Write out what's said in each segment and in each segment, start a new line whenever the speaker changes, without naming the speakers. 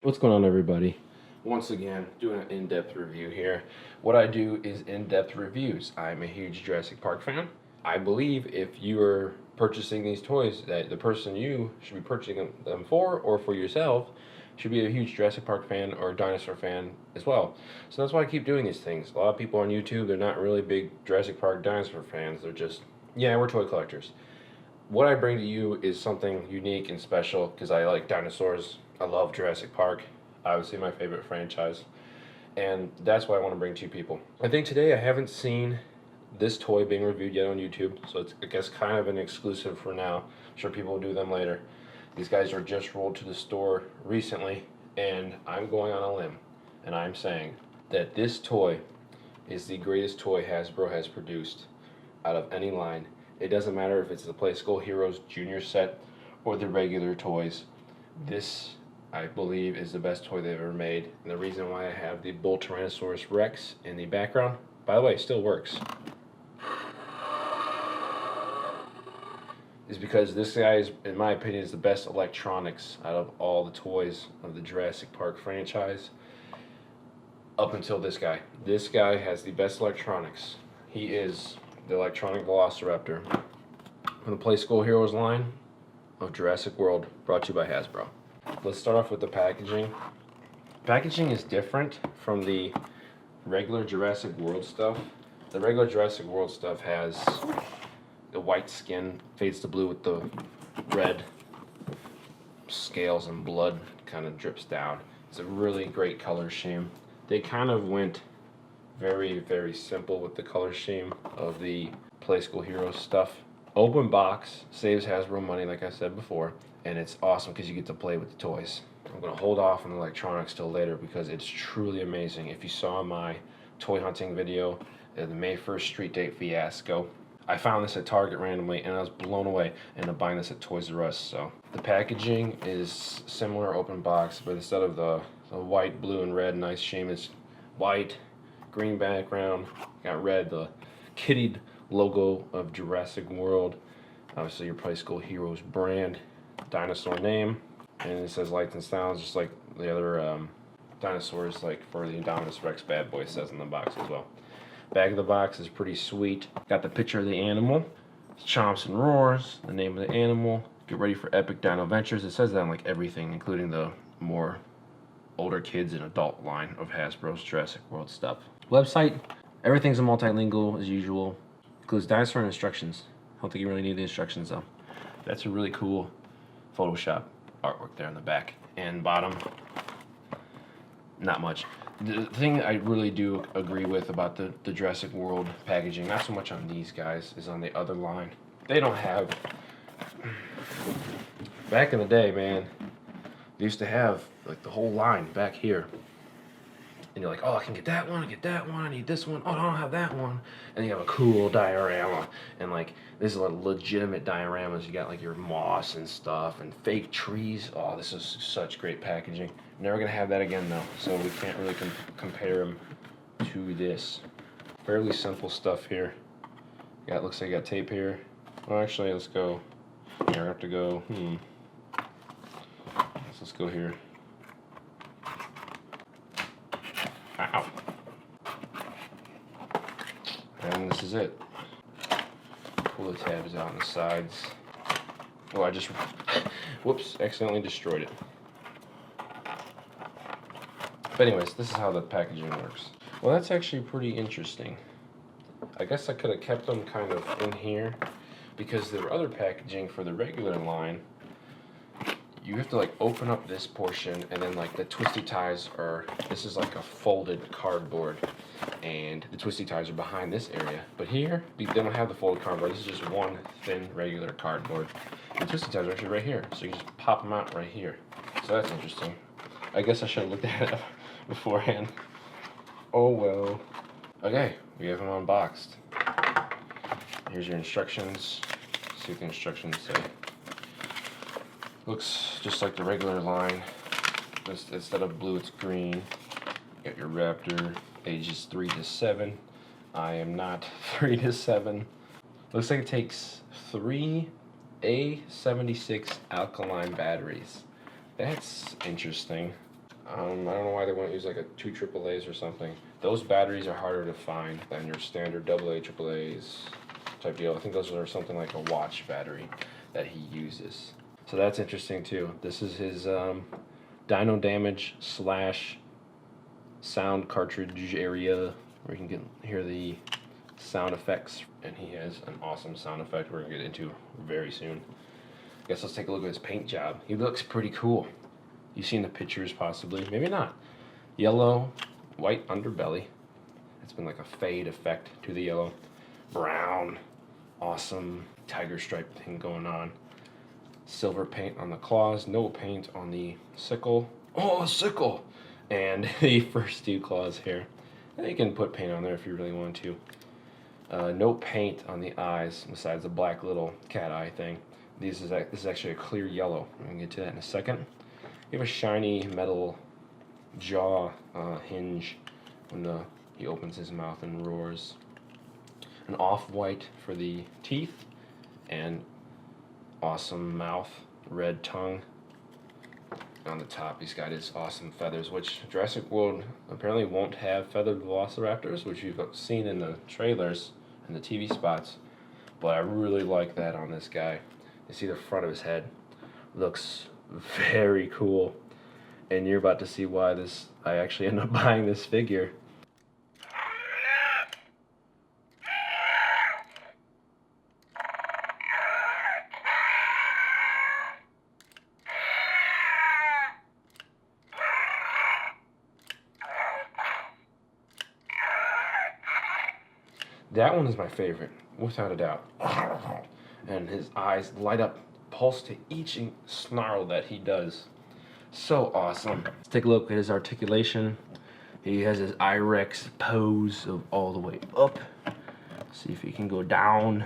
What's going on, everybody? Once again, doing an in-depth review here. What I do is in-depth reviews. I'm a huge Jurassic Park fan. I believe if you are purchasing these toys, that the person you should be purchasing them for, or for yourself, should be a huge Jurassic Park fan or dinosaur fan as well. So that's why I keep doing these things. A lot of people on YouTube, they're not really big Jurassic Park dinosaur fans. They're just, yeah, we're toy collectors. What I bring to you is something unique and special because I like dinosaurs. I love Jurassic Park, obviously my favorite franchise, and that's why I want to bring to you people. I think today I haven't seen this toy being reviewed yet on YouTube, so it's, I guess, kind of an exclusive for now. I'm sure people will do them later. These guys are just rolled to the store recently, and I'm going on a limb, and I'm saying that this toy is the greatest toy Hasbro has produced out of any line. It doesn't matter if it's the Playskool Heroes Junior set or the regular toys. This, I believe, is the best toy they've ever made. And the reason why I have the Bull Tyrannosaurus Rex in the background, by the way, it still works, is because this guy is, in my opinion, is the best electronics out of all the toys of the Jurassic Park franchise. Up until this guy. This guy has the best electronics. He is the electronic Velociraptor from the Playskool Heroes line of Jurassic World, brought to you by Hasbro. Let's start off with the packaging. Packaging is different from the regular Jurassic World stuff. The regular Jurassic World stuff has the white skin, fades to blue with the red scales and blood kind of drips down. It's a really great color scheme. They kind of went very, very simple with the color scheme of the Playskool Heroes stuff. Open box saves Hasbro money, like I said before, and it's awesome because you get to play with the toys. I'm going to hold off on the electronics till later because it's truly amazing. If you saw my toy hunting video, the May 1st street date fiasco, I found this at Target randomly and I was blown away, and I'm buying this at Toys R Us. So the packaging is similar, open box, but instead of the white, blue, and red nice sheen, it's white, green background, got red, the kittied logo of Jurassic World, obviously your Playskool Heroes brand, dinosaur name, and it says Lights and Sounds, just like the other dinosaurs, like for the Indominus Rex bad boy says in the box as well. Back of the box is pretty sweet. Got the picture of the animal, chomps and roars, the name of the animal. Get ready for epic dino ventures. It says that on like everything, including the more older kids and adult line of Hasbro's Jurassic World stuff. Website, everything's a multilingual as usual. Includes dinosaur instructions. I don't think you really need the instructions though. That's a really cool Photoshop artwork there in the back and bottom. Not much. The thing I really do agree with about the Jurassic World packaging, not so much on these guys, is on the other line. They don't have... Back in the day, man, they used to have like the whole line back here. And you're like, oh, I can get that one, I need this one, oh, I don't have that one. And you have a cool diorama. And like, this is like legitimate dioramas. You got like your moss and stuff and fake trees. Oh, this is such great packaging. Never gonna have that again though, so we can't really compare them to this. Fairly simple stuff here. Yeah, it looks like I got tape here. Well, actually, let's go. Here, I have to go, let's go here. Ow. And this is it. Pull the tabs out on the sides. Oh, I just, whoops, accidentally destroyed it. But anyways, this is how the packaging works. Well, that's actually pretty interesting. I guess I could have kept them kind of in here because their other packaging for the regular line, you have to like open up this portion, and then like the twisty ties are, this is like a folded cardboard, and the twisty ties are behind this area. But here, they don't have the folded cardboard. This is just one thin regular cardboard. The twisty ties are actually right here, so you just pop them out right here. So that's interesting. I guess I should have looked at it beforehand. Oh well. Okay, we have them unboxed. Here's your instructions. Let's see what the instructions say. Looks just like the regular line. Just instead of blue, it's green. You got your Raptor, ages 3 to 7. I am not 3 to 7. Looks like it takes 3 A76 alkaline batteries. That's interesting. I don't know why they wouldn't use like a 2 AAAs or something. Those batteries are harder to find than your standard AA, AAAs type deal. I think those are something like a watch battery that he uses. So that's interesting too. This is his Dino Damage / sound cartridge area where you can hear the sound effects, and he has an awesome sound effect we're gonna get into very soon. Guess let's take a look at his paint job. He looks pretty cool. You've seen the pictures possibly, maybe not. Yellow, white underbelly. It's been like a fade effect to the yellow. Brown, awesome tiger stripe thing going on. Silver paint on the claws, no paint on the sickle. Oh, a sickle! And the first 2 claws here. And you can put paint on there if you really want to. No paint on the eyes besides the black little cat eye thing. This is actually a clear yellow. I'm gonna get to that in a second. You have a shiny metal jaw hinge when he opens his mouth and roars. An off-white for the teeth, and awesome mouth, red tongue. On the top, he's got his awesome feathers, which Jurassic World apparently won't have feathered velociraptors, which you've seen in the trailers and the TV spots. But I really like that on this guy. You see the front of his head. Looks very cool. And you're about to see why I actually ended up buying this figure. That one is my favorite, without a doubt. And his eyes light up, pulse to each snarl that he does. So awesome. Let's take a look at his articulation. He has his I-Rex pose of all the way up. See if he can go down.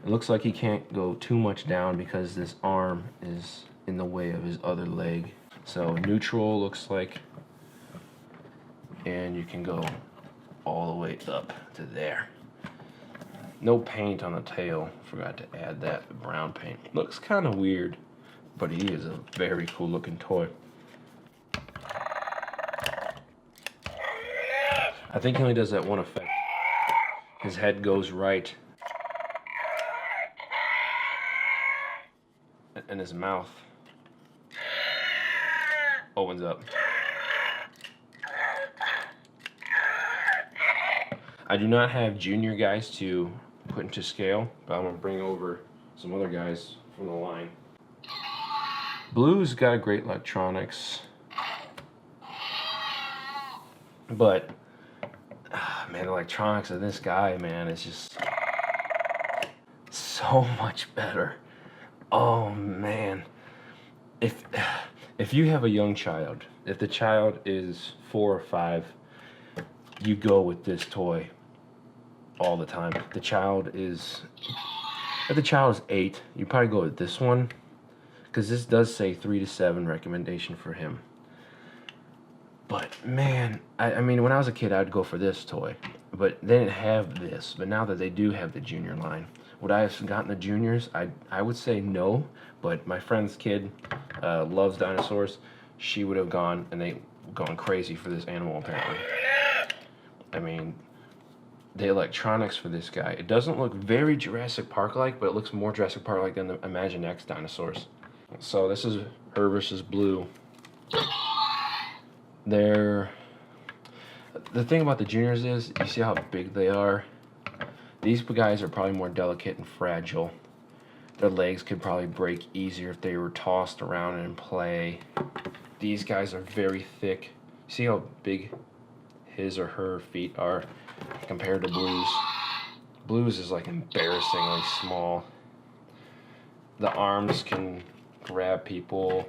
It looks like he can't go too much down because this arm is in the way of his other leg. So neutral looks like, and you can go all the way up to there. No paint on the tail. Forgot to add that brown paint. Looks kind of weird, but he is a very cool looking toy. I think he only does that one effect. His head goes right, and his mouth opens up. I do not have junior guys to put into scale, but I'm gonna bring over some other guys from the line. Blue's got great electronics, but man, the electronics of this guy, man, is just so much better. Oh man, if you have a young child, if the child is 4 or 5, you go with this toy all the time. If the child is 8, you probably go with this one, because this does say 3 to 7 recommendation for him. But man, I mean, when I was a kid, I'd go for this toy, but they didn't have this. But now that they do have the junior line, would I have gotten the juniors? I would say no, but my friend's kid loves dinosaurs. She would have gone, and they gone crazy for this animal apparently. I mean, the electronics for this guy, it doesn't look very Jurassic Park-like, but it looks more Jurassic Park-like than the Imagine X dinosaurs. So this is her versus Blue. The thing about the juniors is, you see how big they are? These guys are probably more delicate and fragile. Their legs could probably break easier if they were tossed around in play. These guys are very thick. See how big his or her feet are compared to Blue's. Blue's is like embarrassingly small. The arms can grab people.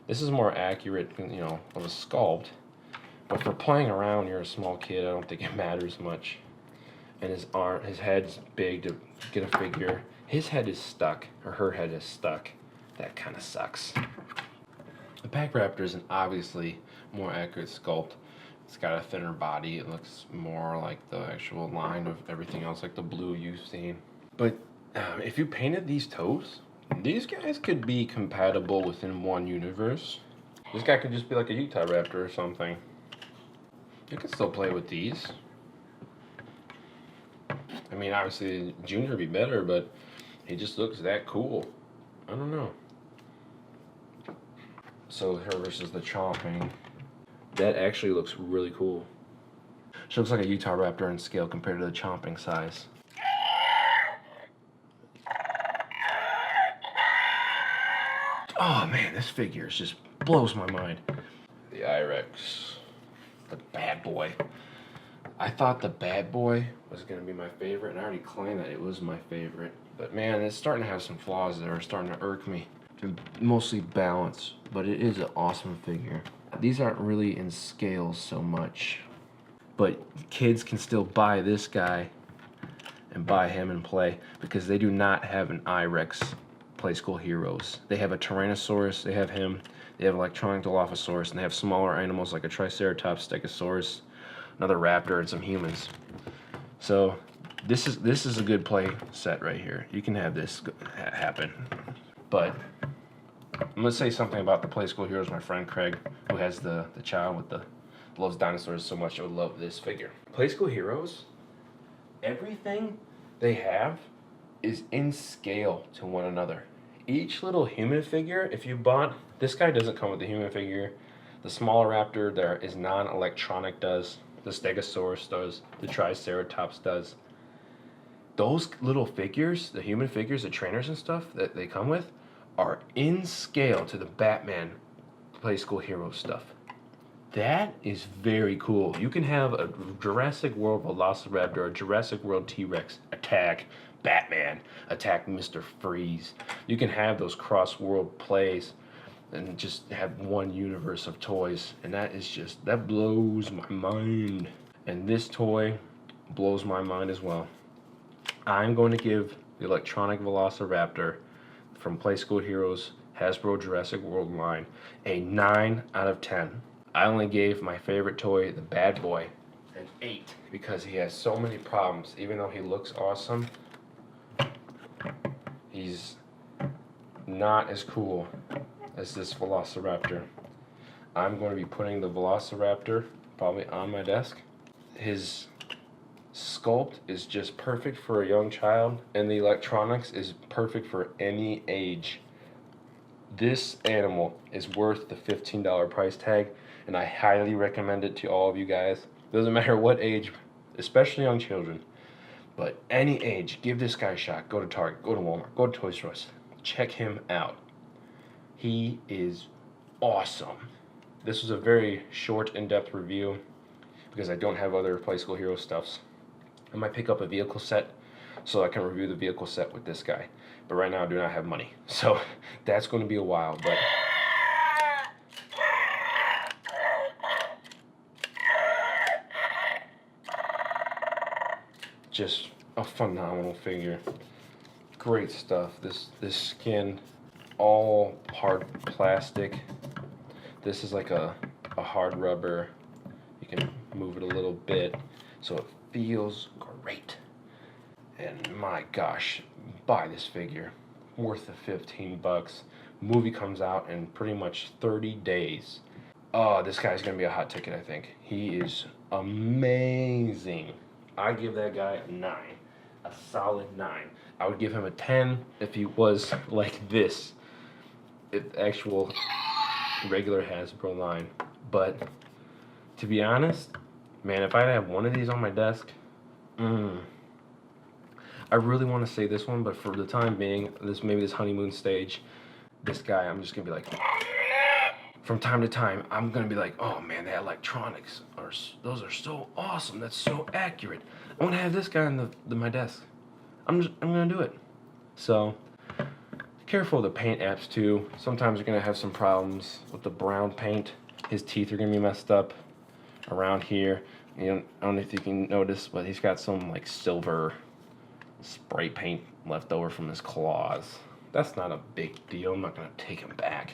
This is more accurate, you know, of a sculpt. But for playing around, you're a small kid, I don't think it matters much. And his head's big to get a figure. His head is stuck, or her head is stuck. That kind of sucks. The Pack Raptor is an obviously more accurate sculpt. It's got a thinner body. It looks more like the actual line of everything else, like the Blue you've seen. But if you painted these toes, these guys could be compatible within one universe. This guy could just be like a Raptor or something. You can still play with these. I mean, obviously, Junior would be better, but he just looks that cool. I don't know. So her versus the Chomping. That actually looks really cool. She looks like a Raptor in scale compared to the Chomping size. Oh man, this figure just blows my mind. The I-Rex. The bad boy. I thought the bad boy was going to be my favorite, and I already claimed that it was my favorite. But man, it's starting to have some flaws that are starting to irk me. They're mostly balance, but it is an awesome figure. These aren't really in scale so much, but kids can still buy this guy and buy him and play because they do not have an I-Rex Playskool Heroes. They have a Tyrannosaurus, they have him, they have electronic Dilophosaurus, and they have smaller animals like a Triceratops, Stegosaurus, another raptor, and some humans. So this is a good play set right here. You can have this happen. But I'm gonna say something about the Playskool Heroes. My friend Craig, who has the child with the loves dinosaurs so much, would love this figure. Playskool Heroes, everything they have is in scale to one another. Each little human figure, if you bought, this guy doesn't come with the human figure. The smaller raptor there is non-electronic does. The Stegosaurus does. The Triceratops does. Those little figures, the human figures, the trainers and stuff that they come with, are in scale to the Batman Playskool Hero stuff. That is very cool. You can have a Jurassic World Velociraptor, a Jurassic World T-Rex attack Batman, attack Mr. Freeze. You can have those cross-world plays and just have one universe of toys, and that blows my mind. And this toy blows my mind as well. I'm going to give the electronic Velociraptor from Playskool Heroes Hasbro Jurassic World line a 9 out of 10. I only gave my favorite toy, the bad boy, an 8 because he has so many problems. Even though he looks awesome, he's not as cool as this Velociraptor. I'm going to be putting the Velociraptor probably on my desk. His sculpt is just perfect for a young child, and the electronics is perfect for any age. This animal is worth the $15 price tag, and I highly recommend it to all of you guys. Doesn't matter what age, especially young children, but any age, give this guy a shot. Go to Target, go to Walmart, go to Toys R Us. Check him out. He is awesome. This was a very short, in-depth review because I don't have other Playskool Hero stuffs. I might pick up a vehicle set so I can review the vehicle set with this guy. But right now I do not have money. So that's going to be a while. But just a phenomenal figure. Great stuff. This skin, all hard plastic. This is like a hard rubber. You can move it a little bit so it feels great. And my gosh, buy this figure. Worth the 15 bucks. Movie comes out in pretty much 30 days. Oh, this guy's gonna be a hot ticket, I think. He is amazing. I give that guy a 9. A solid 9. I would give him a 10 if he was like this. Actual regular Hasbro line. But to be honest, man, if I have one of these on my desk, I really want to say this one, but for the time being, maybe this honeymoon stage, this guy, I'm just gonna be like, from time to time, I'm gonna be like, oh man, the electronics those are so awesome. That's so accurate. I want to have this guy on my desk. I'm gonna do it. So careful of the paint apps too. Sometimes you're gonna have some problems with the brown paint. His teeth are gonna be messed up around here. You know, I don't know if you can notice, but he's got some like silver spray paint left over from his claws. That's not a big deal. I'm not gonna take him back.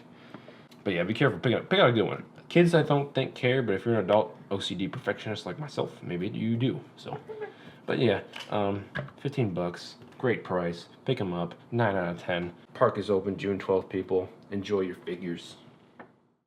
But yeah, be careful. Pick out a good one. Kids, I don't think care, but if you're an adult OCD perfectionist like myself, maybe you do. So, but yeah, 15 bucks, great price. Pick them up. 9 out of 10. Park is open June 12th. People, enjoy your figures.